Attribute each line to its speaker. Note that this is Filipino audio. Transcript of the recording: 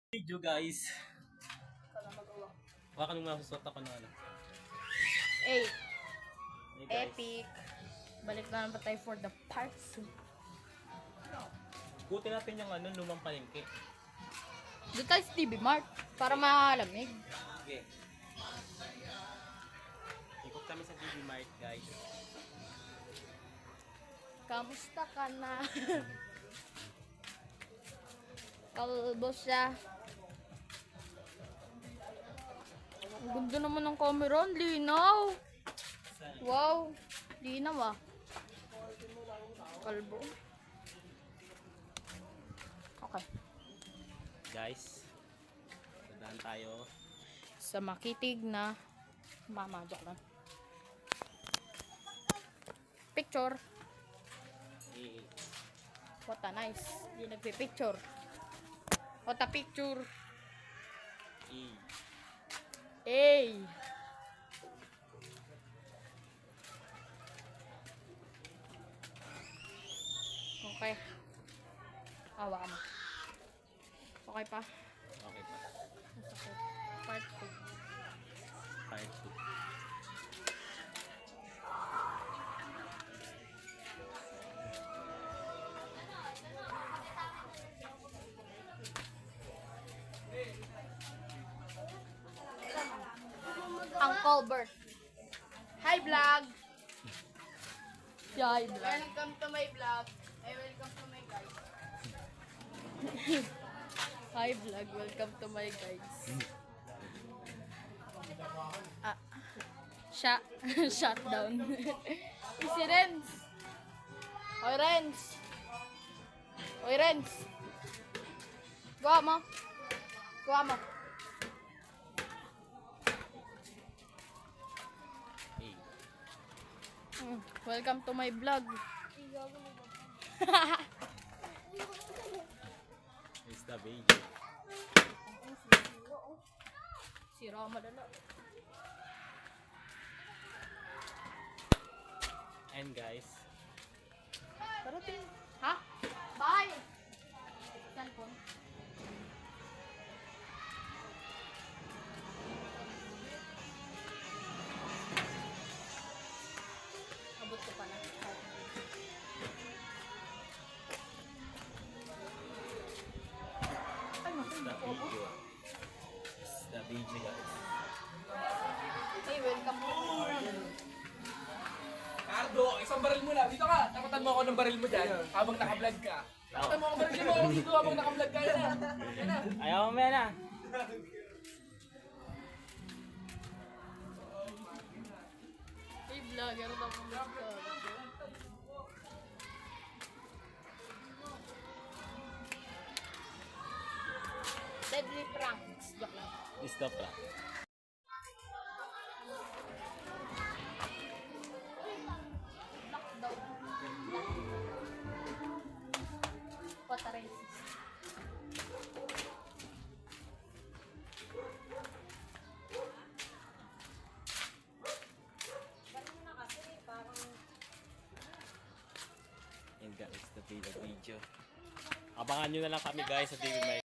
Speaker 1: Video guys. Baka nung masusot ako ng ano.
Speaker 2: Hey,
Speaker 1: Hey guys.
Speaker 2: epic. Balik na naman tayo for the part 2.
Speaker 1: Buti natin yung ano, lumang palengke.
Speaker 2: Doon tayo sa TV Mart para malamig.
Speaker 1: Okay. Ikot kami sa TV Mart guys.
Speaker 2: Kamusta ka na? Kalbo siya. Ang ganda naman ng camera. Ang linaw. Wow. Linaw ah. Kalbo. Okay.
Speaker 1: Guys. Dadaan tayo.
Speaker 2: Sa makitig na mama. Joke lang. Picture.
Speaker 1: Eh,
Speaker 2: What a nice. Hindi nagpipicture. What a picture.
Speaker 1: eh.
Speaker 2: Hey. Okay. Awa mo. Okay pa.
Speaker 1: Okay pa.
Speaker 2: Masakit. Part 2.
Speaker 1: Part 2.
Speaker 2: Uncle Bert. Hi vlog. Hi vlog. Welcome to my vlog. Hey, welcome to my guys. Hi vlog. Welcome to my guys. Shutdown. Si Renz. Oy Renz. Oy Renz. Gawa mo. Gawa mo.
Speaker 1: Eh.
Speaker 2: Welcome to my vlog.
Speaker 1: It's the baby.
Speaker 2: Si Rama dala.
Speaker 1: And guys.
Speaker 2: Parating. Ha? Bye! Cellphone. Abot ko pa na.
Speaker 1: It's the video. It's the video guys.
Speaker 2: Hey, welcome to
Speaker 3: Cardo, isang baril mo lang. Dito ka. Takutan mo ako ng baril mo dyan. Habang naka-vlog ka. Takutan mo ako ng baril mo. Dito habang naka-vlog ka. Yan na. Yan na.
Speaker 1: Ayaw mo yan ah.
Speaker 2: Hey, vlogger na po. Deadly pranks. Joke lang.
Speaker 1: Stop lang.
Speaker 2: What a racist.
Speaker 1: And guys, the video. Abangan nyo na lang kami guys sa TV Mart.